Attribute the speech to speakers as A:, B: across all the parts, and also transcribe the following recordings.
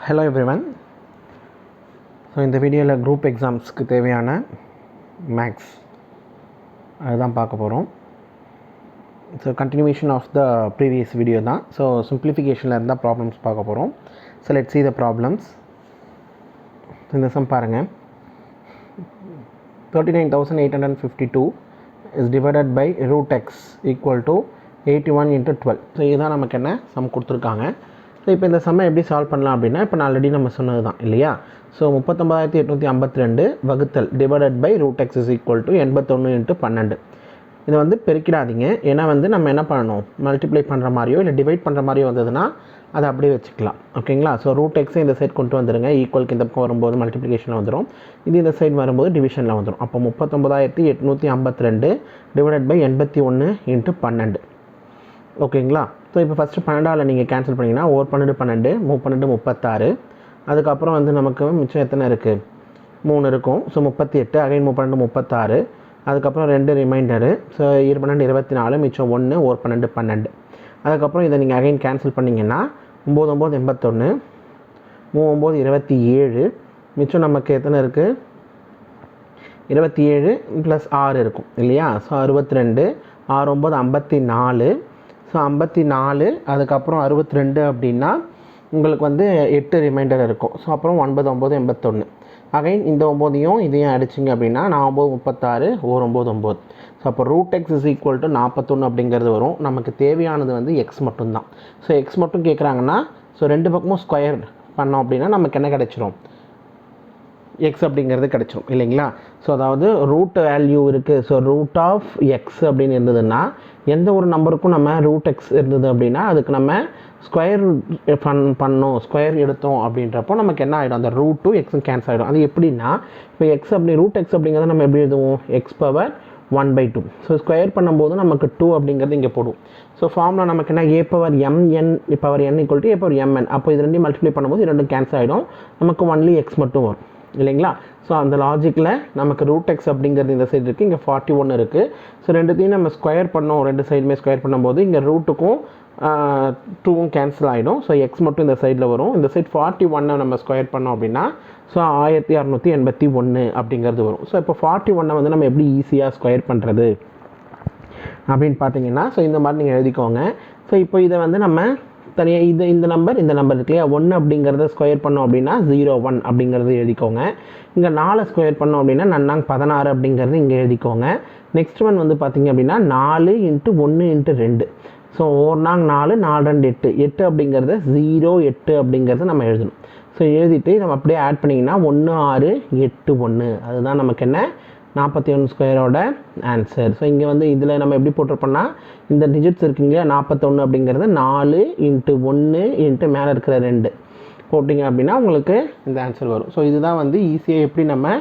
A: Hello everyone. So இந்த வீடியோவில் group எக்ஸாம்ஸ்க்கு தேவையான மேக்ஸ் அதுதான் பார்க்க போகிறோம். So continuation of the previous video தான். ஸோ சிம்பிளிஃபிகேஷனில் இருந்தால் ப்ராப்ளம்ஸ் பார்க்க போகிறோம். So let's see the problems. இந்த சம் பாருங்கள். 39,852 is divided by root x equal to 81 into 12. So இதுதான் நமக்கு என்ன சம் கொடுத்துருக்காங்க. ஸோ இப்போ இந்த சம்மை எப்படி சால்வ் பண்ணலாம் அப்படின்னா, இப்போ நான் ஆல்ரெடி நம்ம சொன்னது தான் இல்லையா. ஸோ 39,852 வகுத்தல் divided by root x is equal to 81 into 12. இதை வந்து பெருக்கிடாதீங்க, ஏன்னா வந்து நம்ம என்ன பண்ணணும், மல்டிப்ளை பண்ணுற மாதிரியோ இல்லை டிவைட் பண்ணுற மாதிரியோ வந்ததுன்னா அதை அப்படியே வச்சுக்கலாம். ஓகேங்களா. ஸோ ரூட் எக்ஸை இந்த சைட் கொண்டு வந்துடுங்க, ஈக்குவலுக்கு இந்த பக்கம் வரும்போது மல்டிப்ளிகேஷனில் வந்துடும், இது இந்த சைடு வரும்போது டிவிஷனில் வந்துடும். அப்போ 39,852 டிவைடட் பை 81 into 12. ஓகேங்களா. ஸோ இப்போ ஃபஸ்ட்டு 12ஆல் நீங்கள் கேன்சல் பண்ணிங்கன்னா 12 12 32 36. அதுக்கப்புறம் வந்து நமக்கு மிச்சம் எத்தனை இருக்குது, 3 இருக்கும். So 38 again 32 36. அதுக்கப்புறம் 2 ரிமைண்டரு. ஸோ 12 24 மிச்சம் 1 12 12. அதுக்கப்புறம் இதை நீங்கள் அகைன் கேன்சல் பண்ணிங்கன்னா 9 9 81 3 9 27. மிச்சம் நமக்கு எத்தனை இருக்குது, 27 + 6 இருக்கும் இல்லையா. ஸோ 62 6 9 54. ஸோ 54 அதுக்கப்புறம் 62 அப்படின்னா உங்களுக்கு வந்து 8 ரிமைண்டர் இருக்கும். ஸோ அப்புறம் 9 9 81. அகைன் இந்த 9ஐயும் இதையும் அடிச்சிங்க அப்படின்னா 9 36 9 9. ஸோ அப்போ root x is equal to 41 அப்படிங்கிறது வரும். நமக்கு தேவையானது வந்து எக்ஸ் மட்டும்தான். ஸோ எக்ஸ் மட்டும் கேட்குறாங்கன்னா, ஸோ ரெண்டு பக்கமும் ஸ்கொயர் பண்ணோம் அப்படின்னா நமக்கு என்ன கிடைச்சிரும், எக்ஸ் அப்படிங்கிறது கிடைச்சிரும் இல்லைங்களா. ஸோ அதாவது ரூட் வேல்யூ இருக்குது. ஸோ ரூட் ஆஃப் எக்ஸ் அப்படின்னு இருந்ததுன்னா, எந்த ஒரு நம்பருக்கும் நம்ம ரூட் எக்ஸ் இருந்தது அப்படின்னா அதுக்கு நம்ம ஸ்கொயர் பண்ணோம், ஸ்கொயர் எடுத்தோம் அப்படின்றப்போ நமக்கு என்ன ஆகிடும், அந்த ரூட் டூ எக்ஸும் கேன்சல் ஆகிடும். அது எப்படின்னா, இப்போ எக்ஸ் அப்படி ரூட் எக்ஸ் அப்படிங்கிறத நம்ம எப்படி எழுதுவோம், எக்ஸ் பவர் 1/2. ஸோ ஸ்கொயர் பண்ணும்போது நமக்கு 2 அப்படிங்கிறது இங்கே போடும். ஸோ ஃபார்முலா நமக்கு என்ன, A power mn power n equal to A power mn. அப்போ இது ரெண்டையும் மல்டிப்ளை பண்ணும்போது இது ரெண்டும் கேன்சல் ஆகிடும், நமக்கு ஒன்லி எக்ஸ் மட்டும் வரும் இல்லைங்களா. ஸோ அந்த லாஜிக்கில் நமக்கு ரூட் எக்ஸ் அப்படிங்கிறது இந்த சைடு இருக்குது, இங்கே 41 இருக்குது. ஸோ ரெண்டுத்தையும் நம்ம ஸ்கொயர் பண்ணோம், ரெண்டு சைடுமே ஸ்கொயர் பண்ணும்போது இங்கே ரூட்டுக்கும் 2வும் கேன்சல் ஆகிடும். ஸோ எக்ஸ் மட்டும் இந்த சைடில் வரும். இந்த சைட் 41 நம்ம ஸ்கொயர் பண்ணோம் அப்படின்னா ஸோ 1681 அப்படிங்கிறது வரும். ஸோ இப்போ 41 வந்து நம்ம எப்படி ஈஸியாக ஸ்கொயர் பண்ணுறது அப்படின்னு பார்த்தீங்கன்னா, ஸோ இந்த மாதிரி நீங்கள் எழுதிக்கோங்க. ஸோ இப்போ இதை வந்து நம்ம தனியாக இந்த நம்பர் இருக்கு இல்லையா, 1 அப்படிங்கிறத ஸ்கொயர் பண்ணோம் அப்படின்னா 01 அப்படிங்கிறது எழுதிக்கோங்க. இங்கே 4 ஸ்கொயர் பண்ணோம் அப்படின்னா 16 அப்படிங்கிறது இங்கே எழுதிக்கோங்க. நெக்ஸ்ட் ஒன் வந்து பார்த்திங்க அப்படின்னா 4 × 1 × 2. ஸோ 1 4 4 2 8 8 அப்படிங்கிறத 08 அப்படிங்கிறத நம்ம எழுதணும். ஸோ எழுதிட்டு நம்ம அப்படியே ஆட் பண்ணிங்கன்னா 1681. அதுதான் நமக்கு என்ன, 41 ஸ்கொயரோட ஆன்சர். ஸோ இங்கே வந்து இதில் நம்ம எப்படி போட்டிருப்போம்னா, இந்த டிஜிட்ஸ் இருக்குங்களா 41 அப்படிங்கிறது 4 × 1 × மேலே இருக்கிற 2 போட்டிங்க அப்படின்னா உங்களுக்கு இந்த ஆன்சர் வரும். ஸோ இதுதான் வந்து ஈஸியாக எப்படி நம்ம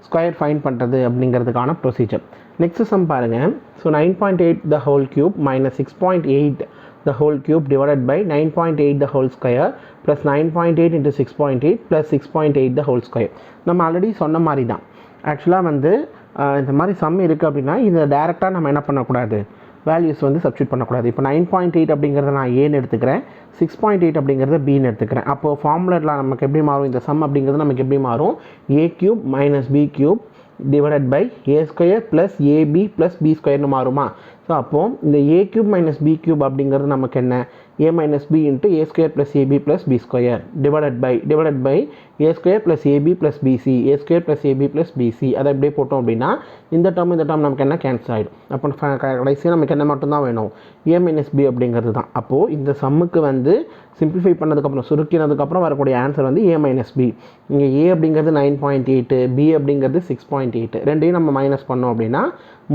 A: ஸ்கொயர் ஃபைண்ட் பண்ணுறது அப்படிங்கிறதுக்கான ப்ரொசீஜர். நெக்ஸ்ட் சம் பாருங்கள். So 9.8 the whole cube minus 6.8 the whole cube divided by 9.8 the whole square plus 9.8 into 6.8 plus 6.8 the whole square. நம்ம ஆல்ரெடி சொன்ன மாதிரி தான். ஆக்சுவலாக வந்து இந்த மாதிரி சம் இருக்குது அப்படின்னா இதை டேரெக்டாக நம்ம என்ன பண்ணக்கூடாது, வேல்யூஸ் வந்து சப்ஸ்டியூட் பண்ணக்கூடாது. இப்போ 9.8 அப்படிங்கிறத நான் ஏன்னு எடுத்துக்கிறேன், 6.8 அப்படிங்கிறத பின்னு எடுத்துக்கிறேன். அப்போது ஃபார்முலாவில் நமக்கு எப்படி மாறும், இந்த சம் அப்படிங்கிறது நமக்கு எப்படி மாறும், a cube minus b cube divided by a square plus ab plus b square மாறுமா. ஸோ அப்போது இந்த a cube minus b cube அப்படிங்கிறது நமக்கு என்ன, a minus b into a square plus ab plus b square divided by a square plus ab plus bc a square plus ab plus bc. அதை அப்படியே போட்டோம் அப்படின்னா இந்த டேர்ம் நமக்கு என்ன கேன்சல் ஆகிடும். அப்போ கடைசியாக நமக்கு என்ன மட்டும்தான் வேணும், a minus b அப்படிங்கிறது தான். அப்போது இந்த சம்முக்கு வந்து சிம்பிளிஃபை பண்ணதுக்கப்புறம் சுருக்கினதுக்கப்புறம் வரக்கூடிய ஆன்சர் வந்து a minus b. இங்கே a அப்படிங்கிறது 9.8, b அப்படிங்கிறது 6.8, ரெண்டையும் நம்ம மைனஸ் பண்ணோம் அப்படின்னா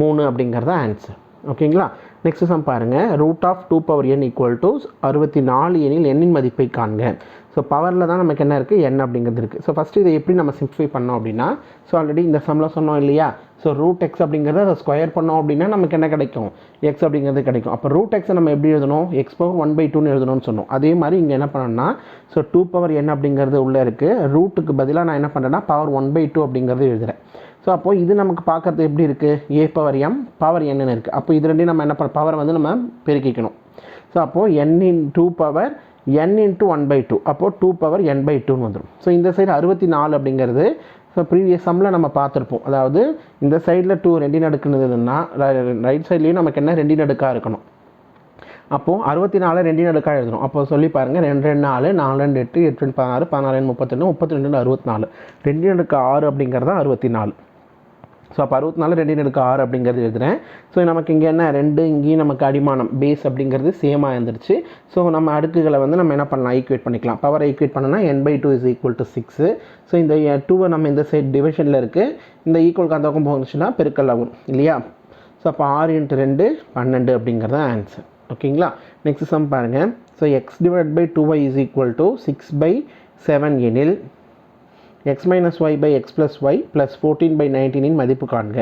A: 3 அப்படிங்கிறது ஆன்சர். ஓகேங்களா. நெக்ஸ்ட் சம் பாருங்கள். Root of 2 power n equal to 64 எனில் n மதிப்பை காண்க. ஸோ பவரில் தான் நமக்கு என்ன இருக்குது, n அப்படிங்கிறது இருக்குது. ஸோ ஃபஸ்ட்டு இதை எப்படி நம்ம சிம்பிளிஃபை பண்ணோம் அப்படின்னா, ஸோ ஆல்ரெடி இந்த சம்மில் சொன்னோம் இல்லையா. ஸோ ரூட் எக்ஸ் அப்படிங்கிறத அதை ஸ்கொயர் பண்ணோம் அப்படின்னா நமக்கு என்ன கிடைக்கும், எக்ஸ் அப்படிங்கிறது கிடைக்கும். அப்போ ரூட் எக்ஸை நம்ம எப்படி எழுதணும், எக்ஸ் பவர் 1/2 எழுதணும்னு சொன்னோம். அதே மாதிரி இங்கே என்ன பண்ணணும்னா, ஸோ 2 power n அப்படிங்கிறது உள்ளே இருக்குது, ரூட்டுக்கு பதிலாக நான் என்ன பண்ணுறேன்னா பவர் 1/2 அப்படிங்கிறது எழுதுகிறேன். ஸோ அப்போது இது நமக்கு பார்க்குறது எப்படி இருக்குது, a power m power n இருக்குது. அப்போ இது ரெண்டையும் நம்ம என்ன பண்ண, பவரை வந்து நம்ம பெருக்கிக்கணும். ஸோ அப்போது n in 2 power n into 1/2 அப்போது 2 பவர் n/2ன்னு வந்துடும். ஸோ இந்த சைடு 64 அப்படிங்கிறது ஸோ ப்ரீவியஸ் சம்மில் நம்ம பார்த்துருப்போம். அதாவது இந்த சைடில் 2 2 அடுக்குனதுன்னா ரைட் சைட்லேயும் நமக்கு என்ன 2 அடுக்காக இருக்கணும். அப்போது 64 2 அடுக்காக எழுதணும். அப்போ சொல்லி பாருங்கள், 2 2 4 4 2 8 8 2 16 16 32 32 64 2 அடுக்கு 6 அப்படிங்கிறது தான் 64. ஸோ அப்போ 64 2 அடுக்கு 6 அப்படிங்கிறது எழுதுகிறேன். ஸோ நமக்கு இங்கே என்ன 2 இங்கேயும் நமக்கு அடிமானம் பேஸ் அப்படிங்கிறது சேமாக இருந்துருச்சு. ஸோ நம்ம அடுக்குகளை வந்து நம்ம என்ன பண்ணலாம், ஈக்குவேட் பண்ணிக்கலாம். பவர் ஈக்குவேட் பண்ணோன்னா n/2 = 6. ஸோ இந்த 2 நம்ம இந்த சைட் டிவிஷனில் இருக்குது, இந்த ஈக்குவலுக்கு அந்த பக்கம் போச்சுன்னா பெருக்கல் ஆகும் இல்லையா. ஸோ அப்போ 6 × 2 12 அப்படிங்கிறது ஆன்சர். ஓகேங்களா. நெக்ஸ்ட் சம் பாருங்கள். ஸோ x/2y = 6/7 எனில் x - y x + y + 14/19 இன் மதிப்பு காண்க.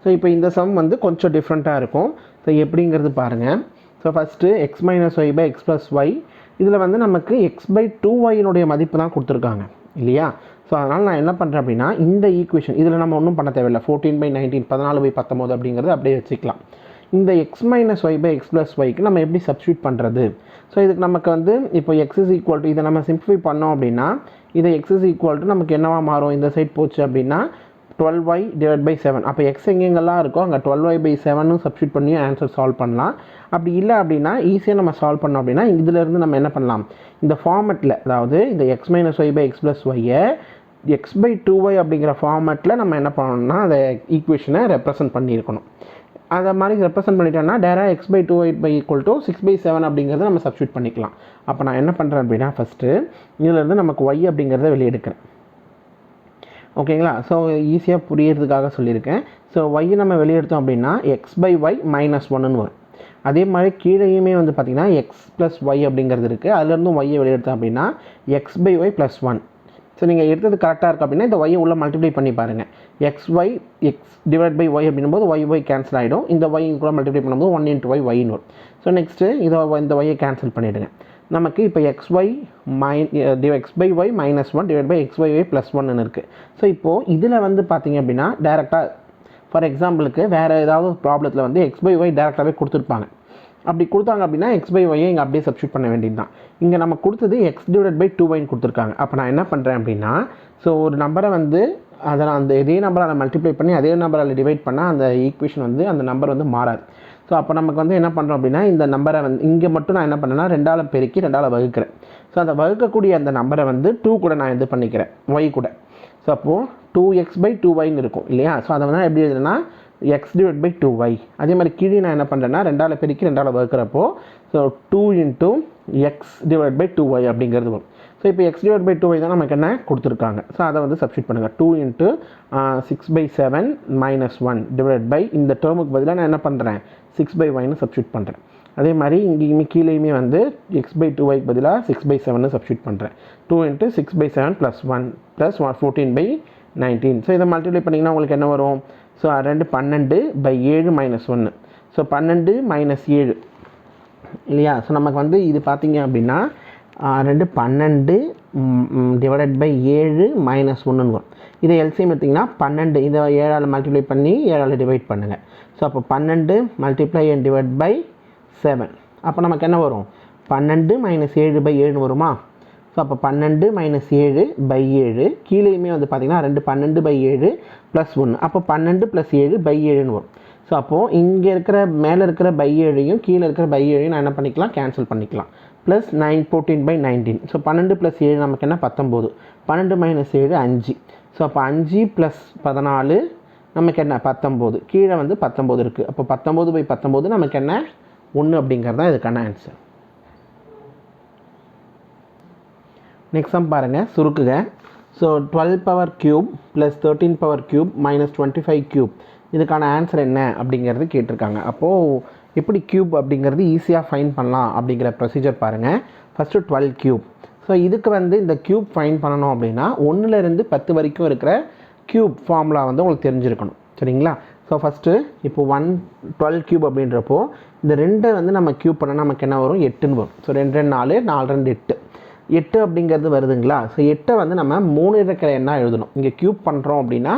A: ஸோ இப்போ இந்த சம் வந்து கொஞ்சம் டிஃப்ரெண்ட்டாக இருக்கும். ஸோ எப்படிங்கிறது பாருங்கள். So first x - y x + y இதில் வந்து நமக்கு x/2y மதிப்பு தான் கொடுத்துருக்காங்க இல்லையா. ஸோ அதனால் நான் என்ன பண்ணுறேன் அப்படின்னா, இந்த ஈக்குவேஷன் இதில் நம்ம ஒன்றும் பண்ண தேவையில்லை. 14/19 14/19 அப்படிங்கிறது அப்படியே வச்சுக்கலாம். இந்த x - y x + yக்கு நம்ம எப்படி சப்ஸ்டியூட் பண்ணுறது. ஸோ இதுக்கு நமக்கு வந்து இப்போ x = இதை நம்ம சிம்பிளிஃபை பண்ணோம் அப்படின்னா, இதை x = நமக்கு என்னவா மாறும், இந்த சைட் போச்சு அப்படின்னா 12y/7. அப்போ x எங்கெங்கெல்லாம் இருக்கோ அங்கே 12y/7 சப்ஸ்டியூட் பண்ணி ஆன்சர் சால்வ் பண்ணலாம். அப்படி இல்லை அப்படின்னா ஈஸியாக நம்ம சால்வ் பண்ணோம் அப்படின்னா இதிலேருந்து நம்ம என்ன பண்ணலாம், இந்த ஃபார்மெட்டில், அதாவது இந்த x - y x + yயை x/2y அப்படிங்கிற ஃபார்மெட்டில் நம்ம என்ன பண்ணணும்னா அதை ஈக்குவேஷனை ரெப்ரசன்ட் பண்ணியிருக்கணும். அதை மாதிரி ரெப்ரசன்ட் பண்ணிட்டோம்னா டேரெக்டாக x/2y = 6/7 அப்படிங்கிறத நம்ம சப்ஸ்டியூட் பண்ணிக்கலாம். அப்போ நான் என்ன பண்ணுறேன் அப்படின்னா, ஃபஸ்ட்டு இதிலேருந்து நமக்கு y அப்படிங்கிறத வெளியே எடுக்கிறேன். ஓகேங்களா. ஸோ ஈஸியாக புரியறதுக்காக சொல்லியிருக்கேன். ஸோ y நம்ம வெளியே எடுத்தோம் அப்படின்னா x/y -1ன்னு வரும். அதே மாதிரி கீழேயுமே வந்து பார்த்திங்கன்னா x + y அப்படிங்கிறது இருக்குது. அதுலேருந்தும் y வெளியே எடுத்தோம் அப்படின்னா x/y + 1. ஸோ நீங்கள் எடுத்தது கரெக்டாக இருக்குது அப்படின்னா இந்த y உள்ள மல்டிப்ளை பண்ணி பாருங்கள். x/y x/y அப்படின்னும்போது y கேன்சல் ஆகிடும். இந்த y கூட மல்டிப்ளை பண்ணும்போது 1 × y yன்னு வரும். ஸோ நெக்ஸ்ட்டு இந்த y கேன்சல் பண்ணிவிடுங்க. நமக்கு இப்போ x/y -1 xy +1 இருக்குது. ஸோ இப்போது இதில் வந்து பார்த்திங்க அப்படின்னா டேரெக்டாக ஃபார் எக்ஸாம்பிளுக்கு வேறு ஏதாவது ப்ராப்ளத்தில் வந்து x/y டேரெக்டாகவே கொடுத்துருப்பாங்க. அப்படி கொடுத்தாங்க அப்படின்னா x/y இங்கே அப்படியே சப்ஸ்டியூட் பண்ண வேண்டியது தான். இங்கே நம்ம கொடுத்தது x/2y கொடுத்துருக்காங்க. அப்போ நான் என்ன பண்ணுறேன் அப்படின்னா, ஸோ ஒரு நம்பரை வந்து அதை நான் இதே நம்பரால் மல்டிப்ளை பண்ணி அதே நம்பரால் டிவைட் பண்ணால் அந்த ஈக்குவேஷன் வந்து அந்த நம்பர் வந்து மாறாது. ஸோ அப்போ நமக்கு வந்து என்ன பண்ணுறோம் அப்படின்னா, இந்த நம்பரை வந்து இங்கே மட்டும் நான் என்ன பண்ணேன்னா 2ஆல் பெருக்கி 2ஆல் வகுக்கிறேன். ஸோ அந்த வகுக்கக்கூடிய அந்த நம்பரை வந்து 2 கூட நான் இது பண்ணிக்கிறேன், y கூட. ஸோ அப்போது 2x/2yன்னு இருக்கும் இல்லையா. ஸோ அதை வந்து எப்படி எழுதுனா x/2y. அதே மாதிரி கீழே நான் என்ன பண்ணுறேன்னா 2ஆல் பெருக்கி 2ஆல் வகுக்கிறப்போ ஸோ 2 × x/2y அப்படிங்கிறது வரும். ஸோ இப்போ x/2y தான் நமக்கு என்ன கொடுத்துருக்காங்க. ஸோ அதை வந்து சப்ஸ்டியூட் பண்ணுங்கள். 2 × 6/7 -1 இந்த டேர்முக்கு பதிலாக நான் என்ன பண்ணுறேன் 6/yன்னு சப்ஸ்டியூட் பண்ணுறேன். அதே மாதிரி இங்கேயுமே கீழேயுமே வந்து x/2yக்கு பதிலாக 6/7 சப்ஸ்டியூட் பண்ணுறேன். 2 × 6/7 +1 + 14/19. ஸோ இதை மல்டிப்ளை பண்ணிங்கன்னா உங்களுக்கு என்ன வரும். ஸோ 2 12/7 -1. ஸோ 12 - 7 இல்லையா. ஸோ நமக்கு வந்து இது பார்த்திங்க அப்படின்னா 2 12 / 7 -1ன்னு வரும். இதை எல்சிஎம் எடுத்திங்கன்னா 12 இதை 7ஆல் மல்டிப்ளை பண்ணி 7ஆல் டிவைட் பண்ணுங்கள். ஸோ அப்போ 12 × 7 அப்போ நமக்கு என்ன வரும் 12 - 7/7 வருமா. ஸோ அப்போ 12 - 7/7 கீழேயுமே வந்து பார்த்திங்கன்னா 2 12/7 +1 அப்போ 12 + 7/7ன்னு வரும். ஸோ அப்போது இங்கே இருக்கிற மேலே இருக்கிற /7யும் கீழே இருக்கிற /7யும் நான் என்ன பண்ணிக்கலாம், கேன்சல் பண்ணிக்கலாம். ப்ளஸ் 14/19. ஸோ 12 + 7 நமக்கு என்ன 19. 12 - 7 5. ஸோ அப்போ 5 + 14 நமக்கு என்ன 19. கீழே வந்து 19 இருக்குது. அப்போ 19/19 நமக்கு என்ன 1 அப்படிங்கிறது தான் இதுக்கான ஆன்சர். நெக்ஸ்ட் சம் பாருங்கள், சுருக்குக. ஸோ 12³ + 13³ - 25³ இதுக்கான ஆன்சர் என்ன அப்படிங்கிறது கேட்டிருக்காங்க. அப்போது எப்படி க்யூப் அப்படிங்கிறது ஈஸியாக ஃபைன் பண்ணலாம் அப்படிங்கிற ப்ரொசீஜர் பாருங்கள். ஃபஸ்ட்டு 12³. ஸோ இதுக்கு வந்து இந்த க்யூப் ஃபைன் பண்ணணும் அப்படின்னா 1லேருந்து 10 வரைக்கும் இருக்கிற க்யூப் ஃபார்முலா வந்து உங்களுக்கு தெரிஞ்சிருக்கணும், சரிங்களா. ஸோ ஃபஸ்ட்டு இப்போ 12³ அப்படின்றப்போ இந்த 2 வந்து நம்ம க்யூப் பண்ணால் நமக்கு என்ன வரும் 8ன்னு வரும். ஸோ 2 2 4 4 2 8 8 அப்படிங்கிறது வருதுங்களா. ஸோ 8 வந்து நம்ம 3 இருக்கிற எண்ணாக எழுதணும். இங்கே க்யூப் பண்ணுறோம் அப்படின்னா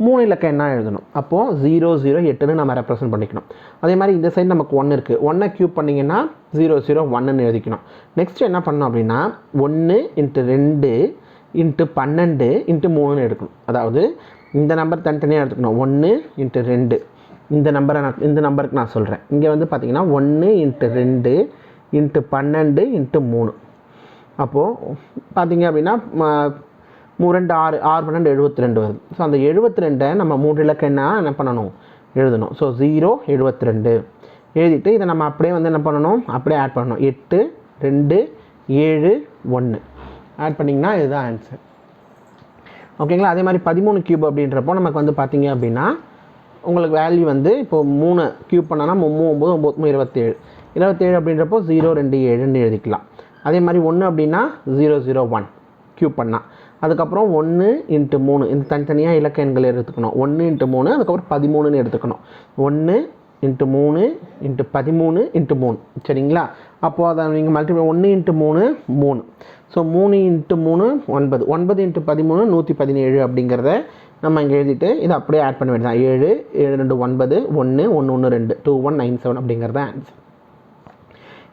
A: 3 இலக்க எண்ணா எழுதணும். அப்போது 0 0 8ன்னு நம்ம ரெப்ரசன்ட் பண்ணிக்கணும். அதே மாதிரி இந்த சைடு நமக்கு 1 இருக்குது. 1 க்யூப் பண்ணிங்கன்னா 0 0 1ன்னு எழுதிக்கணும். நெக்ஸ்ட் என்ன பண்ணணும் அப்படின்னா 1 × 2 × 12 × 3ன்னு எடுக்கணும். அதாவது இந்த நம்பர் தனித்தனியாக எடுத்துக்கணும். 1 × 2 இந்த நம்பருக்கு நான் சொல்கிறேன். இங்கே வந்து பார்த்தீங்கன்னா 1 × 2 × 12 × 3. அப்போது பார்த்தீங்க அப்படின்னா 3 2 6 6 12 72 வருது. ஸோ அந்த 72 நம்ம 3 இலக்க என்ன பண்ணணும் எழுதணும். ஸோ 0 72 எழுதிட்டு இதை நம்ம அப்படியே வந்து என்ன பண்ணணும் அப்படியே ஆட் பண்ணணும். 8 2 7 1 ஆட் பண்ணிங்கன்னா இதுதான் ஆன்சர். ஓகேங்களா. அதே மாதிரி 13 க்யூப் அப்படின்றப்போ நமக்கு வந்து பார்த்தீங்க அப்படின்னா உங்களுக்கு வேல்யூ வந்து இப்போது 3 க்யூப் பண்ணனா 3 9 9 27 27 அப்படின்றப்போ 0 2 7ன்னு எழுதிக்கலாம். அதே மாதிரி 1 அப்படின்னா 0 0 1 க்யூப் பண்ணால் அதுக்கப்புறம் 1 × 3 இந்த தனித்தனியாக இலக்க எண்களை எடுத்துக்கணும். 1 × 3 அதுக்கப்புறம் 13ன்னு எடுத்துக்கணும். 1 × 3 × 13 × 3 சரிங்களா. அப்போது அதை நீங்கள் மல்டிப்ளை 1 × 3 3. ஸோ 3 × 3 9 9 × 13 117 அப்படிங்கிறத நம்ம இங்கே எழுதிட்டு இதை அப்படியே ஆட் பண்ண வேண்டியதான். 7 7 2 9 1 1 1 2 2197 அப்படிங்கிறத ஆன்சர்.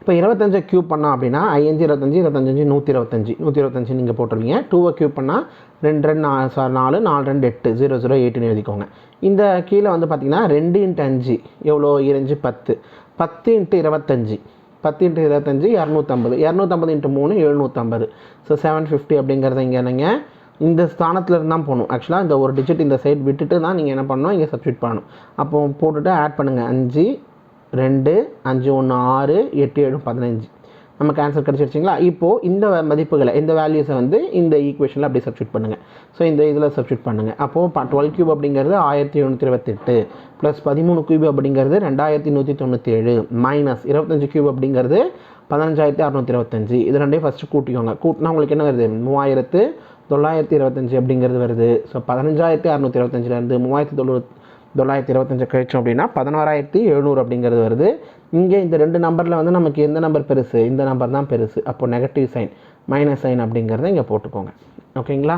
A: இப்போ 25 க்யூப் பண்ணோம் அப்படின்னா 5 25 25 125 125 நீங்கள் போட்டுருவீங்க. 2 க்யூப் பண்ணால் 2 2 4 4 2 8 0 0 8ன்னு எழுதிக்கோங்க. இந்த கீழே வந்து பார்த்தீங்கன்னா 2 × 5 எவ்வளோ 2 10 10 × 25 10 × 25 250 250 × 3 750. ஸோ 750 அப்படிங்கிறத இங்கே நீங்கள் இந்த ஸ்தானத்தில் இருந்து தான் போகணும். ஆக்சுவலாக இந்த ஒரு டிஜிட் இந்த சைட் விட்டுட்டு தான் நீங்கள் என்ன பண்ணணும் இங்கே சப்ஸ்டியூட் பண்ணணும். அப்போது போட்டுட்டு ஆட் பண்ணுங்கள். 5 2 5 1 6 8 7 15 நமக்கு ஆன்சர் கிடச்சிருச்சிங்களா. இப்போது இந்த மதிப்புகளை இந்த வேல்யூஸை வந்து இந்த ஈக்குவேஷனில் அப்படியே சப்ஸ்டியூட் பண்ணுங்கள். ஸோ இந்த இதில் சப்ஸ்டியூட் பண்ணுங்கள். அப்போது 12 க்யூப் அப்படிங்கிறது 1728 ப்ளஸ் 13 க்யூப் அப்படிங்கிறது 2197 மைனஸ் 25 க்யூப் அப்படிங்கிறது 15625. இது ரெண்டையும் ஃபஸ்ட்டு கூட்டிக்கோங்க. கூட்டினா உங்களுக்கு என்ன வருது 3925 அப்படிங்கிறது வருது. ஸோ 15625லேருந்து 3925 கழிச்சோம் அப்படின்னா 11700 அப்படிங்கிறது வருது. இங்கே இந்த 2 நம்பரில் வந்து நமக்கு எந்த நம்பர் பெருசு இந்த நம்பர் தான் பெருசு. அப்போது நெகட்டிவ் சைன் மைனஸ் சைன் அப்படிங்கிறத இங்கே போட்டுக்கோங்க. ஓகேங்களா.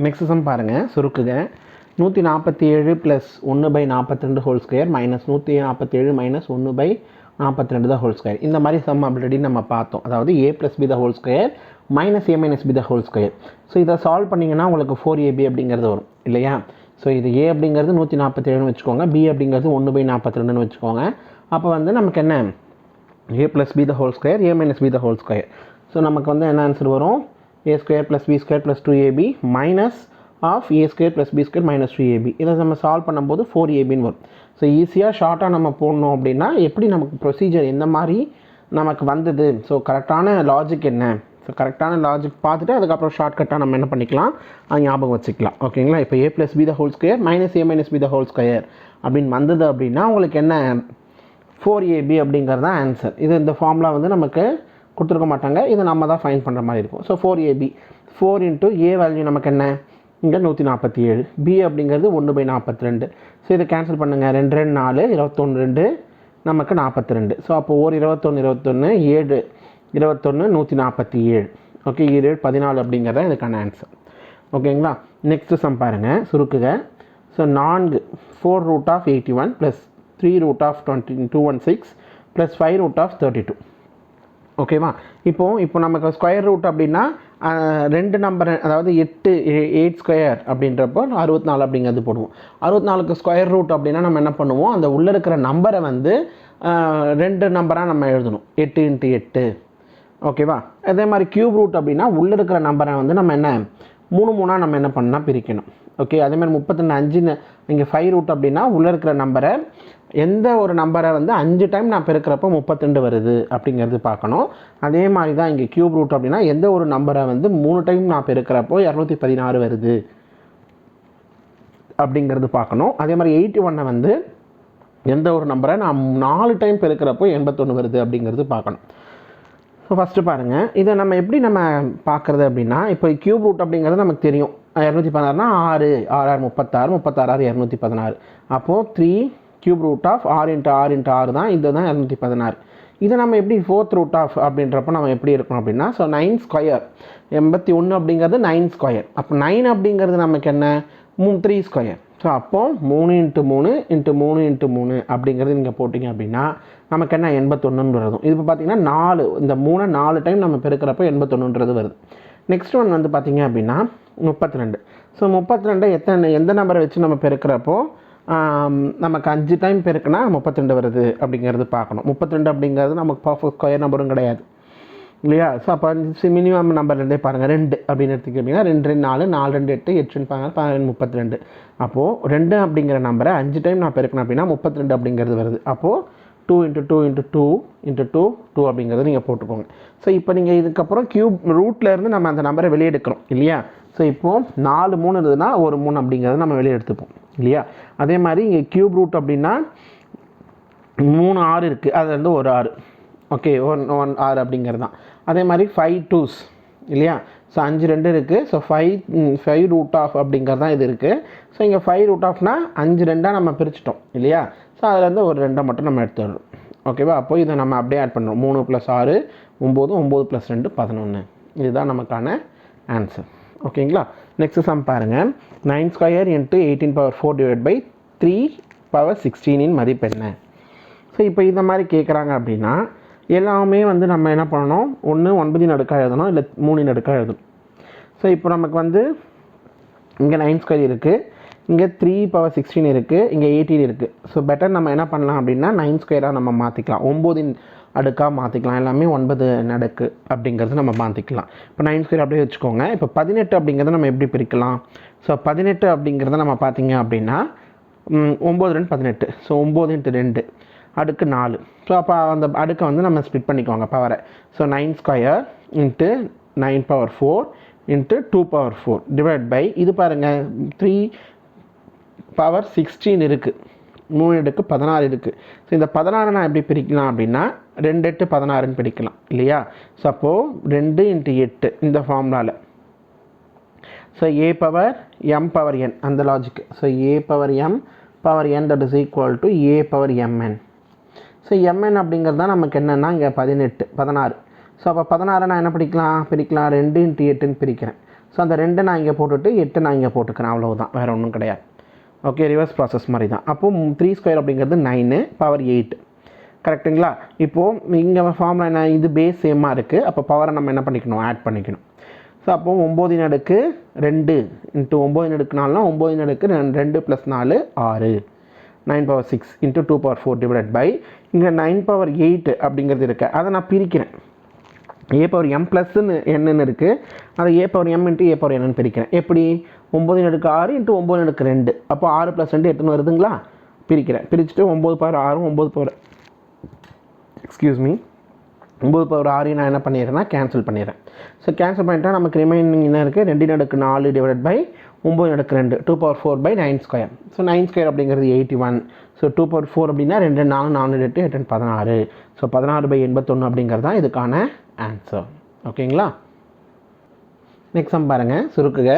A: நெக்ஸ்ட் சம் பாருங்கள். சுருக்குக 147 + 1/42 ஹோல் ஸ்கொயர் மைனஸ் 147 - 1/42 தான் ஹோல் ஸ்கொயர். இந்த மாதிரி சம் ஆல்ரெடி நம்ம பார்த்தோம். அதாவது a + b whole square minus a - b whole square. So இதை சால்வ் பண்ணிங்கன்னா உங்களுக்கு 4ab அப்படிங்கிறது வரும் இல்லையா. ஸோ இது a அப்படிங்கிறது 147ன்னு வச்சுக்கோங்க. b அப்படிங்கிறது 1/42ன்னு வச்சுக்கோங்க. அப்போ வந்து நமக்கு என்ன a + b whole square a - b whole square. So நமக்கு வந்து என்ன ஆன்சர் வரும் a² + b² + 2ab minus of a² + b² - 2ab. இதை நம்ம சால்வ் பண்ணும்போது 4abன்னு வரும். ஸோ ஈஸியாக ஷார்ட்டாக நம்ம போடணும் அப்படின்னா எப்படி நமக்கு ப்ரொசீஜர் எந்த மாதிரி நமக்கு வந்தது. ஸோ கரெக்டான லாஜிக் என்ன. ஸோ கரெக்டான லாஜிக் பார்த்துட்டு அதுக்கப்புறம் ஷார்ட்கட்டாக நம்ம என்ன பண்ணிக்கலாம் அது ஞாபகம் வச்சுக்கலாம். ஓகேங்களா. இப்போ a + b whole square minus a - b whole square அப்படின்னு வந்தது அப்படின்னா உங்களுக்கு என்ன 4ab அப்படிங்கிறது தான் ஆன்சர். இது இந்த ஃபார்முலா வந்து நமக்கு கொடுத்துருக்க மாட்டாங்க. இதை நம்ம தான் ஃபைன் பண்ணுற மாதிரி இருக்கும். ஸோ 4ab 4 × a வேல்யூ நமக்கு என்ன இங்கே 147 b அப்படிங்கிறது 1/42. ஸோ இதை கேன்சல் பண்ணுங்கள். 2 2 4 21 2 நமக்கு 42. ஸோ அப்போ ஒரு 21 21 7 21 147. ஓகே 7 14 அப்படிங்கிறத இதுக்கான ஆன்சர். ஓகேங்களா. நெக்ஸ்ட்டு சம் பாருங்கள். சுருக்குக. ஸோ 4√81 + 3√216 + 5√32. ஓகேவா. இப்போ நமக்கு ஸ்கொயர் ரூட் அப்படின்னா 2 நம்பர் அதாவது 8 ஸ்கொயர் அப்படின்றப்போ 64 அப்படிங்கிறது போடுவோம். 64க்கு ஸ்கொயர் ரூட் அப்படின்னா நம்ம என்ன பண்ணுவோம் அந்த உள்ளே இருக்கிற நம்பரை வந்து 2 நம்பராக நம்ம எழுதணும். 8 × 8. ஓகேவா. அதே மாதிரி க்யூப் ரூட் அப்படின்னா உள்ளே இருக்கிற நம்பரை வந்து நம்ம என்ன 3 3 நம்ம என்ன பண்ணால் பிரிக்கணும். ஓகே. அதேமாதிரி 32 5 இங்கே 5 ரூட் அப்படின்னா உள்ளே இருக்கிற நம்பரை எந்த ஒரு நம்பரை வந்து 5 டைம் நான் பெருக்கிறப்போ 32 வருது அப்படிங்கிறது பார்க்கணும். அதே மாதிரி தான் இங்கே க்யூப் ரூட் அப்படின்னா எந்த ஒரு நம்பரை வந்து 3 டைம் நான் பெருக்கிறப்போ 216 வருது அப்படிங்கிறது பார்க்கணும். அதே மாதிரி 81 வந்து எந்த ஒரு நம்பரை நான் 4 டைம் பெருக்கிறப்போ 81 வருது அப்படிங்கிறது பார்க்கணும். ஸோ ஃபஸ்ட்டு பாருங்கள் இதை நம்ம எப்படி நம்ம பார்க்குறது அப்படின்னா இப்போ க்யூப் ரூட் அப்படிங்கிறது நமக்கு தெரியும். 216னா 6 6 36 36 216. அப்போது 3 க்யூப் ரூட் ஆஃப் 6 × 6 × 6 தான் இது தான் 216. இதை நம்ம எப்படி ஃபோர்த் ரூட் ஆஃப் அப்படின்றப்ப நம்ம எப்படி இருக்கணும் அப்படின்னா, ஸோ 9 ஸ்கொயர் 81 அப்படிங்கிறது 9 ஸ்கொயர். அப்போ 9 அப்படிங்கிறது நமக்கு என்ன 3 ஸ்கொயர். ஸோ அப்போது 3 × 3 × 3 × 3 அப்படிங்கிறது நீங்கள் போட்டிங்க அப்படின்னா நமக்கு என்ன 81 வரும். இது இப்போ பார்த்தீங்கன்னா 4 இந்த 3 4 டைம் நம்ம பெருக்கிறப்போ 81 வருது. நெக்ஸ்ட் ஒன் வந்து பார்த்திங்க அப்படின்னா 32. ஸோ 32 எந்த நம்பரை வச்சு நம்ம பெருக்கிறப்போ நமக்கு 5 டைம் பெருக்குனா 32 வருது அப்படிங்கிறது பார்க்கணும். 32 அப்படிங்கிறது நமக்கு பர்ஃபெக்ட் ஸ்கொயர் நம்பரும் கிடையாது இல்லையா. ஸோ அப்போ மினிமம் நம்பர் 2 பாருங்கள், 2 அப்படின்னு எடுத்துக்கிட்டிங்கன்னா 2 2 4 4 2 8 8 12 32. அப்போது 2 அப்படிங்கிற நம்பரை 5 டைம் நான் பெருக்கணும் அப்படின்னா 32 அப்படிங்கிறது வருது. அப்போது 2 × 2 × 2 × 2 2 அப்படிங்கிறது நீங்கள் போட்டுக்கோங்க. ஸோ இப்போ நீங்கள் இதுக்கப்புறம் கியூப் ரூட்லேருந்து நம்ம அந்த நம்பரை வெளியே எடுக்கிறோம் இல்லையா. ஸோ இப்போது 4 3 இருந்ததுன்னா ஒரு 3 அப்படிங்கிறத நம்ம வெளியே எடுத்துப்போம் இல்லையா. அதே மாதிரி இங்கே கியூப் ரூட் அப்படின்னா 3 6 இருக்குது, அது வந்து ஒரு 6 ஓகே 1 1 6 அப்படிங்கிறது தான். அதே மாதிரி 5 2s இல்லையா. ஸோ 5 2 இருக்குது. ஸோ 5 ரூட் ஆஃப் அப்படிங்கிறது தான் இது இருக்குது. ஸோ இங்கே 5 ரூட் ஆஃப்னா 5 2 நம்ம பிரிச்சிட்டோம் இல்லையா. ஸோ அதுலேருந்து ஒரு 2 மட்டும் நம்ம எடுத்துடுறோம் ஓகேவா. அப்போ இதை நம்ம அப்படியே ஆட் பண்ணுறோம். 3 + 6 9 9 + 2 11. இதுதான் நமக்கான ஆன்சர் ஓகேங்களா. நெக்ஸ்ட் சம் பாருங்கள். 9 ஸ்கொயர் × 18⁴ / 3⁻16 மதிப்பு என்ன. ஸோ இப்போ இந்த மாதிரி கேட்குறாங்க அப்படின்னா எல்லாமே வந்து நம்ம என்ன பண்ணணும், ஒன்று 9 அடுக்காக எழுதணும், இல்லை 3 அடுக்காக எழுதணும். ஸோ இப்போ நமக்கு வந்து இங்கே 9 ஸ்கொயர் இருக்குது, இங்கே 3⁻16 இருக்குது, இங்கே 18 இருக்குது. ஸோ பெட்டர் நம்ம என்ன பண்ணலாம் அப்படின்னா 9 ஸ்கொயராக நம்ம மாற்றிக்கலாம், 9 அடுக்காக மாற்றிக்கலாம், எல்லாமே 9 அடுக்கு அப்படிங்கிறது நம்ம மாற்றிக்கலாம். இப்போ 9 ஸ்கொயர் அப்படியே வச்சுக்கோங்க. இப்போ 18 அப்படிங்கிறத நம்ம எப்படி பிரிக்கலாம். ஸோ 18 அப்படிங்கிறத நம்ம பார்த்தீங்க அப்படின்னா 9 2 18. ஸோ 9 × 2 அடுக்கு 4. ஸோ அப்போ அந்த அடுக்கை வந்து நம்ம ஸ்ப்ளிட் பண்ணிக்கோங்க பவரை. ஸோ 9 ஸ்கொயர் × 9⁴ × 2⁴ டிவைட் பை இது பாருங்கள் 3⁻16 இருக்குது, 3 அடுக்கு 16 இருக்குது. ஸோ இந்த 16 நான் எப்படி பிரிக்கலாம் அப்படின்னா 2 8 16ன்னு பிரிக்கலாம் இல்லையா. ஸோ அப்போது 2 × 8 இந்த ஃபார்முலாவில். ஸோ a⁻m⁴n அந்த logic. So a⁻m⁴n that is equal to a⁻mn. So mn அப்படிங்கிறது தான் நமக்கு என்னென்னா இங்கே 16. ஸோ அப்போ 16 நான் என்ன பிரிக்கலாம் 2 × 8ன்னு பிரிக்கிறேன். ஸோ அந்த 2 நான் இங்கே போட்டுட்டு 8 நான் இங்கே போட்டுக்கிறேன், அவ்வளவுதான், வேறு ஒன்றும் கிடையாது. ஓகே, ரிவர்ஸ் ப்ராசஸ் மாதிரி தான். அப்போது 3 ஸ்கொயர் அப்படிங்கிறது 9 பவர் 8 கரெக்டுங்களா. இப்போது இங்கே ஃபார்முலா என்ன, இது பேஸ் சேமாக இருக்குது. அப்போ பவரை நம்ம என்ன பண்ணிக்கணும், ஆட் பண்ணிக்கணும். ஸோ அப்போது 9 அடுக்கு 2 × 9 அடுக்கு 4னா 9 அடுக்கு 2 + 4 6 9⁻6 × 2⁴ டிவைட் பை இங்கே 9⁻8 அப்படிங்கிறது இருக்குது. அதை நான் பிரிக்கிறேன். a⁻m + n இருக்குது, அதை a⁻m × a⁻n பிரிக்கிறேன். எப்படி 9 அடுக்கு 6 × 9 அடுக்கு 2. அப்போ 6 + 2 8 வருதுங்களா. பிரிக்கிறேன். பிரிச்சுட்டு 9⁻6 9⁻6 நான் என்ன பண்ணிடுறேன்னா கேன்சல் பண்ணிடுறேன். ஸோ கேன்சல் பண்ணிட்டா நமக்கு ரிமைனிங் என்ன இருக்குது, 2 அடுக்கு 4 டிவைட் பை 9 அடுக்கு 2 2⁴ பை 9 ஸ்கொயர். ஸோ 9 ஸ்கொயர் அப்படிங்கிறது 81. ஸோ 2⁴ அப்படின்னா 2 4 4 8 8 16. ஸோ 16/81 அப்படிங்கிறது தான் இதுக்கான ஆன்சர் ஓகேங்களா. நெக்ஸ்ட் சம் பாருங்கள், சுருக்குக.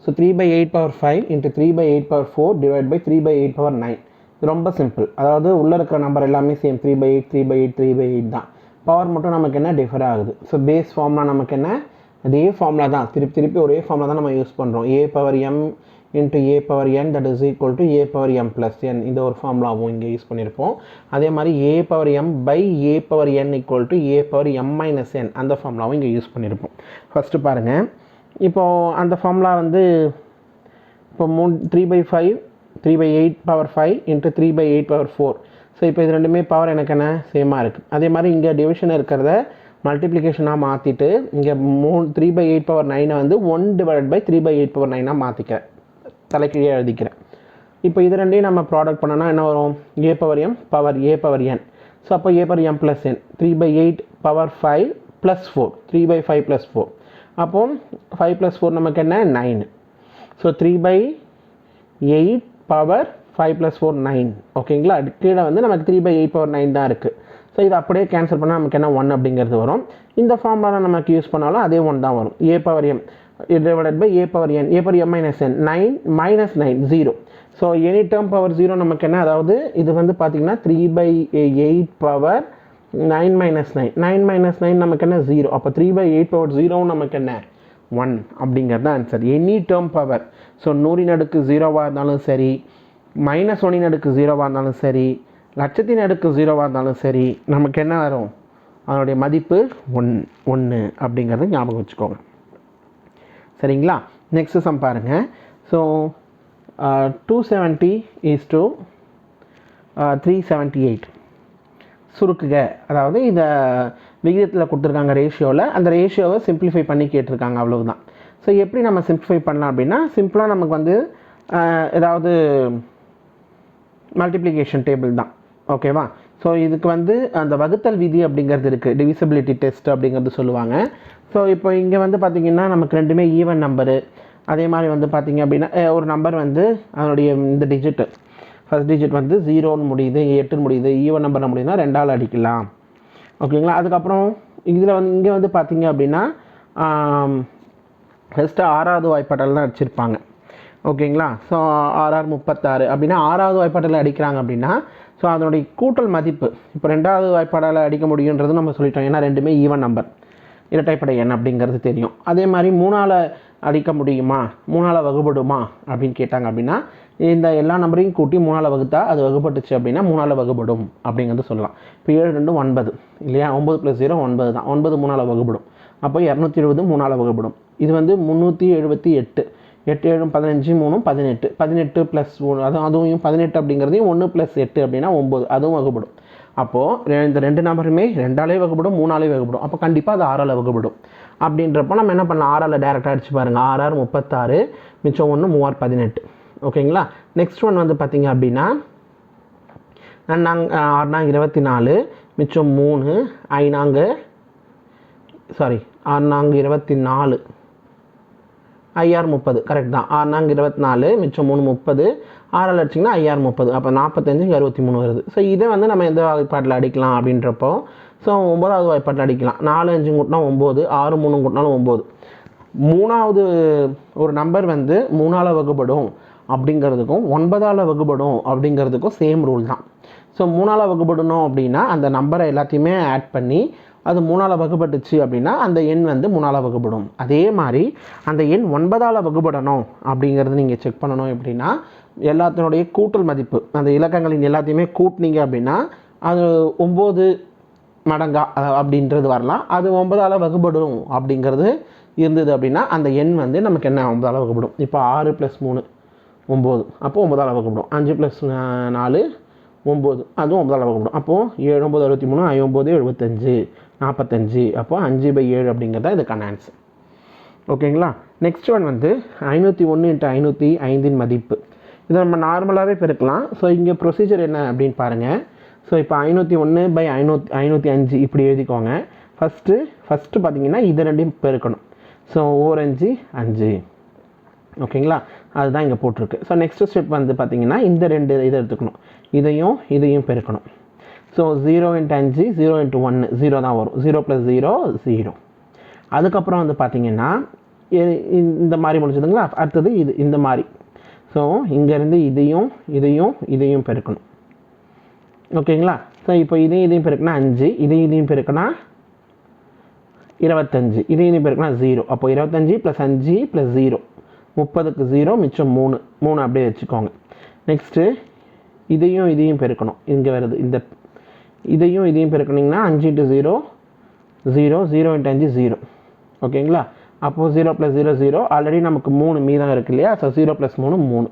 A: So 3/8⁵ × 3/8⁴ divide by 3/8⁹. ரொம்ப சிம்பிள். அதாவது உள்ளே இருக்கிற நம்பர் எல்லாமே சேம் 3/8 3/8 3/8 தான். பவர் மட்டும் நமக்கு என்ன டிஃபர் ஆகுது. ஸோ பேஸ் ஃபார்முலா நமக்கு என்ன, அதே ஃபார்முலா தான், திருப்பி ஒரே ஃபார்முலா தான் நம்ம யூஸ் பண்ணுறோம். a⁻m × a⁻n that is equal to a⁻m + n. இந்த ஒரு ஃபார்முலாவும் இங்கே யூஸ் பண்ணியிருப்போம். அதே மாதிரி a⁻m / a⁻n equal to a⁻m - n அந்த ஃபார்முலாவும் இங்கே யூஸ் பண்ணியிருப்போம். ஃபஸ்ட்டு பாருங்கள், இப்போது அந்த ஃபார்முலா வந்து இப்போ 3/5 3/8⁵ × 3/8⁴. ஸோ இப்போ இது ரெண்டுமே பவர் எனக்கு என்ன சேமாக இருக்குது. அதே மாதிரி இங்கே டிவிஷன் இருக்கிறத மல்டிப்ளிகேஷனாக மாற்றிட்டு இங்கே 3/8⁹ வந்து 1 டிவைட் பை 3/8⁹ மாற்றிக்கிறேன், தலைக்கீழே எழுதிக்கிறேன். இப்போ இது ரெண்டையும் நம்ம ப்ராடக்ட் பண்ணோன்னா என்ன வரும், a⁻m பவர் a⁻n. ஸோ அப்போ a⁻m + n 3/8⁵ + 4 3/5 + 4. அப்போது 5 + 4 நமக்கு என்ன 9. ஸோ 3/8 பவர் 5 + 4 9 ஓகேங்களா. கீழே வந்து நமக்கு 3/8⁴ தான் இருக்குது. ஸோ இது அப்படியே கேன்சல் பண்ணால் நமக்கு என்ன 1 அப்படிங்கிறது வரும். இந்த ஃபார்முலா நமக்கு யூஸ் பண்ணாலும் அதே 1 தான் வரும். a⁻m divided by a⁻n a⁻m - n 9 - 9 0. So any term power 0 நமக்கு என்ன, அதாவது இது வந்து பார்த்திங்கன்னா 3/8 பவர் 9 minus 9. 9 minus 9 நமக்கு என்ன 0. அப்போ 3/8 power 0 நமக்கு என்ன 1 அப்படிங்கிறது தான் answer. Any term power. So 100 அடுக்கு 0வாக இருந்தாலும் சரி, -1 அடுக்கு 0வாக இருந்தாலும் சரி, லட்சத்தின் அடுக்கு 0வாக இருந்தாலும் சரி, நமக்கு என்ன வரும்? அதனுடைய மதிப்பு 1 அப்படிங்கிறது ஞாபகம் வச்சுக்கோங்க. சரிங்களா? நெக்ஸ்ட் சம் பாருங்கள். So 270 is to 378 சுருக்குக. அதாவது இந்த விகிதத்தில் கொடுத்துருக்காங்க ரேஷியோவில், அந்த ரேஷியோவை சிம்பிளிஃபை பண்ணி கேட்டிருக்காங்க, அவ்வளவுதான். ஸோ எப்படி நம்ம சிம்பிளிஃபை பண்ணலாம் அப்படின்னா, சிம்பிளாக நமக்கு வந்து ஏதாவது மல்டிப்ளிகேஷன் டேபிள் தான். ஓகேவா? ஸோ இதுக்கு வந்து அந்த வகுத்தல் விதி அப்படிங்கிறது இருக்குது, டிவிசிபிலிட்டி டெஸ்ட் அப்படிங்கிறது சொல்லுவாங்க. ஸோ இப்போ இங்கே வந்து பார்த்திங்கன்னா நமக்கு ரெண்டுமே ஈவன் நம்பரு. அதே மாதிரி வந்து பார்த்திங்க அப்படின்னா ஒரு நம்பர் வந்து அதனுடைய இந்த டிஜிட்டு ஃபஸ்ட் டிஜிட் வந்து 0ன்னு முடியுது, 8ன்னு முடியுது, ஈவன் நம்பரில் முடியுதுன்னா 2ஆல் அடிக்கலாம். ஓகேங்களா? அதுக்கப்புறம் இதில் வந்து இங்கே வந்து பார்த்திங்க அப்படின்னா ஃபஸ்ட்டு 6வது வாய்ப்பாட்டில் தான் அடிச்சிருப்பாங்க. ஓகேங்களா? ஸோ 6 36 அப்படின்னா 6வது வாய்ப்பாட்டில் அடிக்கிறாங்க அப்படின்னா, ஸோ அதனுடைய கூட்டல் மதிப்பு இப்போ 2வது வாய்ப்பாடால் அடிக்க முடியுன்றது நம்ம சொல்லிட்டோம். ஏன்னா ரெண்டுமே ஈவன் நம்பர், இரட்டைப்படை எண் அப்படிங்கிறது தெரியும். அதே மாதிரி 3ஆல் அடிக்க முடியுமா, 3ஆல் வகுபடுமா அப்படின்னு கேட்டாங்க அப்படின்னா, இந்த எல்லா நம்பரையும் கூட்டி 3ஆல் வகுத்தா அது வகுப்பட்டுச்சு அப்படின்னா 3ஆல் வகுபடும் அப்படிங்கிறது சொல்லலாம். இப்போ 7 2 9 இல்லையா? 9 + 0 9 தான். 9 3ஆல் வகுபடும். அப்போ 270 3ஆல் வகுபடும். இது வந்து 378. 8 7 15 3 18. 18 + 1 அதுவும் 18 அப்படிங்கிறதையும் 1 + 8 அப்படின்னா 9, அதுவும் வகுபடும். அப்போது இந்த ரெண்டு நம்பருமே 2ஆலே வகுப்படும், 3ஆலே வகுப்படும். அப்போ கண்டிப்பாக அது 6ஆல் வகுப்படும். அப்படின்றப்போ நம்ம என்ன பண்ணலாம்? 6ஆல் டேரெக்டாக அடிச்சு பாருங்கள். 6 36, மிச்சம் 1 3 18. ஓகேங்களா? நெக்ஸ்ட் ஒன் வந்து பார்த்திங்க அப்படின்னா 6 24, மிச்சம் 3, 6 24, 5 30. கரெக்ட் தான். 6 24, மிச்சம் 3 30, 6ஆல் அடிச்சிங்கன்னா 5 30. அப்போ 45 63 வருது. ஸோ இதை வந்து நம்ம எந்த வாய்ப்பாட்டில் அடிக்கலாம் அப்படின்றப்போ, ஸோ 9வது வாய்ப்பாட்டில் அடிக்கலாம். 4 5 கூட்டினா 9, 6 3 கூட்டினாலும் 9. 3வது ஒரு நம்பர் வந்து 3ஆல் வகுப்படும் அப்படிங்கிறதுக்கும் 9ஆல் வகுப்படும் அப்படிங்கிறதுக்கும் சேம் ரூல் தான். ஸோ 3ஆல் வகுப்படணும் அப்படின்னா அந்த நம்பரை எல்லாத்தையுமே ஆட் பண்ணி அது 3ஆல் வகுப்பட்டுச்சு அப்படின்னா அந்த எண் வந்து 3ஆல் வகுப்படும். அதே மாதிரி அந்த எண் 9ஆல் வகுப்படணும் அப்படிங்கிறது நீங்கள் செக் பண்ணணும். எப்படின்னா எல்லாத்தினுடைய கூட்டல் மதிப்பு, அந்த இலக்கங்களின் எல்லாத்தையுமே கூட்டினீங்க அப்படின்னா அது 9 மடங்கா அப்படின்றது வரலாம். அது 9ஆல் வகுப்படும் அப்படிங்கிறது இருந்தது அப்படின்னா அந்த எண் வந்து நமக்கு என்ன 9ஆல் வகுப்படும். இப்போ 6 + 3 9, அப்போது 9ஆல் வகுப்படும். 5 + 4 9, அதுவும் 9ஆல் வகுப்படும். அப்போது 7 9 63, 5 9 75, 45. அப்போது 5/7 அப்படிங்கிறது தான் இதுக்கான ஆன்சர். ஓகேங்களா? நெக்ஸ்ட் ஒன் வந்து 501 × 505 மதிப்பு. இதை நம்ம நார்மலாகவே பெருக்கலாம். ஸோ இங்கே ப்ரொசீஜர் என்ன அப்படின்னு பாருங்கள். ஸோ இப்போ 501/505 இப்படி எழுதிக்கோங்க. ஃபஸ்ட்டு பார்த்தீங்கன்னா இது ரெண்டையும் பெருக்கணும். ஸோ 5 5. ஓகேங்களா? அதுதான் இங்கே போட்டிருக்கு. ஸோ நெக்ஸ்ட் ஸ்டெப் வந்து பார்த்திங்கன்னா இந்த ரெண்டு இதை எடுத்துக்கணும், இதையும் பெருக்கணும். ஸோ 0 × 5 0 × 1 0 தான் வரும். 0 + 0 0. அதுக்கப்புறம் வந்து பார்த்திங்கன்னா இந்த மாதிரி முடிச்சதுங்களா? அடுத்தது இது இந்த மாதிரி. ஸோ இங்கேருந்து இதையும் பெருக்கணும். ஓகேங்களா? ஸோ இப்போ இதையும் பெருக்கினா 5, இதையும் பெருக்கினா 25, இதையும் பெருக்கினா 0. அப்போ 25 + 5 + 0 30க்கு 0, மிச்சம் 3 அப்படியே வச்சுக்கோங்க. நெக்ஸ்ட்டு இதையும் பெருக்கணும். இங்கே வருது இந்த இதையும் பெருக்கினீங்கன்னா 5 × 0 0 0 × 5 0. ஓகேங்களா? அப்போது 0 + 0 0. ஆல்ரெடி நமக்கு 3 மீதம் இருக்கு இல்லையா? ஸோ 0 + 3 3.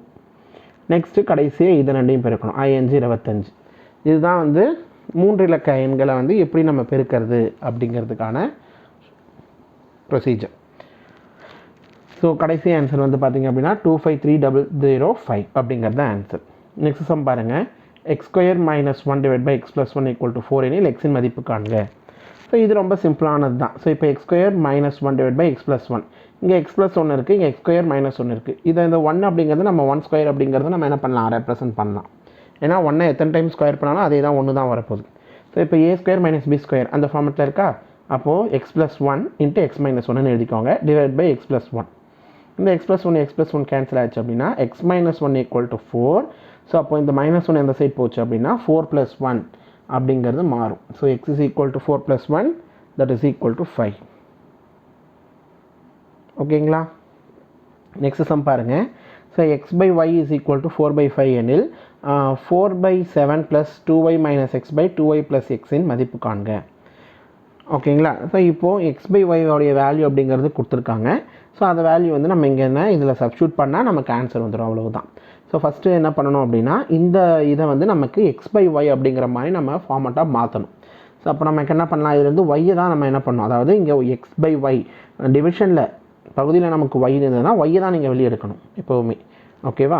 A: நெக்ஸ்ட்டு கடைசியாக இது ரெண்டையும் பெருக்கணும். 5 25. இதுதான் வந்து 3 இலக்க எண்களை வந்து எப்படி நம்ம பெருக்கிறது அப்படிங்கிறதுக்கான ப்ரொசீஜர். ஸோ கடைசி ஆன்சர் வந்து பார்த்திங்க அப்படின்னா 253005 அப்படிங்கிறது தான் ஆன்சர். நெக்ஸ்ட் சம் பாருங்கள். x² - 1 / x + 1 = 4 எனில் எக்ஸின் மதிப்பு காண்க. ஸோ இது ரொம்ப சிம்பிளானது தான். ஸோ இப்போ x² - 1 / x + 1, இங்கே x + 1 இருக்குது, இங்கே x² - 1 இருக்குது. இந்த 1 அப்படிங்கிறது நம்ம 1² அப்படிங்கிறது நம்ம என்ன பண்ணலாம்? ரெப்ரசன்ட் பண்ணலாம். ஏன்னா 1 எத்தனை டைம் ஸ்கொயர் பண்ணாலும் அதே தான் 1 தான் வரப்போகுது. ஸோ இப்போ a² - b² அந்த ஃபார்மெட்டில் இருக்கா? அப்போது x + 1 × x - 1ன்னு எழுதிக்கோங்க, / x + 1. இந்த x + 1 x + 1 கேன்சல் ஆச்சு அப்படின்னா x - 1 = 4. ஸோ அப்போ இந்த -1 எந்த சைட் போச்சு அப்படின்னா 4 + 1 அப்படிங்கிறது மாறும். So x is equal to 4 plus 1 that is equal to 5. ஓகேங்களா? நெக்ஸ்ட் சம் பாருங்கள். So x by y is equal to 4 by 5 எனில் 4 by 7 plus 2y minus x by 2y plus x இன் மதிப்பு காண்க. ஓகேங்களா? ஸோ இப்போது x by y உடைய value அப்படிங்கிறது கொடுத்துருக்காங்க. ஸோ அந்த வேல்யூ வந்து நம்ம இங்கே என்ன இதில் சப்ஸ்டியூட் பண்ணால் நமக்கு ஆன்சர் வந்துடும், அவ்வளவுதான். ஸோ ஃபஸ்ட்டு என்ன பண்ணணும் அப்படின்னா இந்த இதை வந்து நமக்கு x by y அப்படிங்கிற மாதிரி நம்ம ஃபார்மட்டாக மாற்றணும். ஸோ அப்போ நமக்கு என்ன பண்ணலாம், இதுலேருந்து ஒய்யை தான் நம்ம என்ன பண்ணணும், அதாவது இங்கே x by y டிவிஷனில் பகுதியில் நமக்கு y இருந்ததுன்னா ஒய்யை தான் நீங்கள் வெளியே எடுக்கணும் எப்போவுமே. ஓகேவா?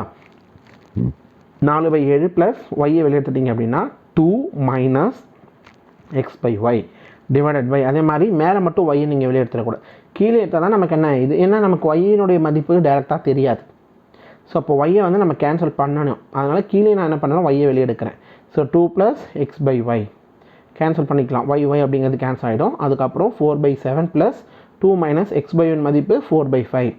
A: 4/7 ப்ளஸ் ஒய்யை வெளியே எடுத்துட்டிங்க அப்படின்னா 2 minus x by y divided by, அதே மாதிரி மேலே மட்டும் ஒய்யை நீங்கள் வெளியே எடுத்துடக்கூடாது, கீழே எடுத்தால் தான் நமக்கு என்ன இது ஏன்னா நமக்கு ஒய்யினுடைய மதிப்பு டேரெக்டாக தெரியாது. ஸோ அப்போ ஒய்யை வந்து நம்ம கேன்சல் பண்ணணும். அதனால் கீழே நான் என்ன பண்ணலாம், ஒய்யை வெளியே எடுக்கிறேன். So 2 plus x by y cancel பண்ணிக்கலாம், y அப்படிங்கிறது கேன்சல் ஆகிடும். அதுக்கப்புறம் 4/7 plus 2 minus x by y மதிப்பு 4/5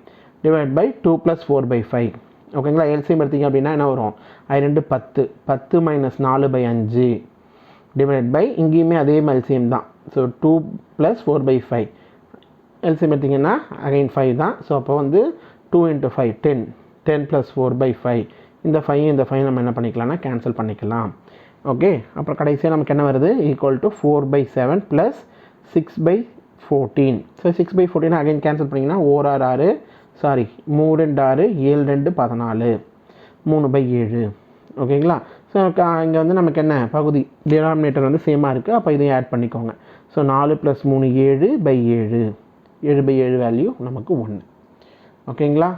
A: டிவைட் பை 2 ப்ளஸ் 4/5. ஓகேங்களா? எல்சிஎம் எடுத்திங்க அப்படின்னா என்ன வரும், 2 10 10 மைனஸ் 4/5 டிவைட் பை இங்கேயுமே அதே எல்சிஎம் தான். ஸோ 2 ப்ளஸ் 4/5 எல்சிஎம் எடுத்திங்கன்னா அகைன் 5 தான். ஸோ அப்போ வந்து 2 × 5 10 10 ப்ளஸ் 4/5 இந்த 5 நம்ம என்ன பண்ணிக்கலாம்னா கேன்சல் பண்ணிக்கலாம். ஓகே, அப்புறம் கடைசியாக நமக்கு என்ன வருது, equal to 4/7 plus 6/14. So 6/14 again cancel பண்ணிங்கன்னா 6 சாரி 3 6 7 2 14 3/7. ஓகேங்களா? ஸோ இங்கே வந்து நமக்கு என்ன பகுதி டினாமினேட்டர் வந்து சேமாக இருக்குது, அப்போ இதையும் ஆட் பண்ணிக்கோங்க. ஸோ 4 + 3 7/7 7/7 வேல்யூ நமக்கு 1. ஓகேங்களா?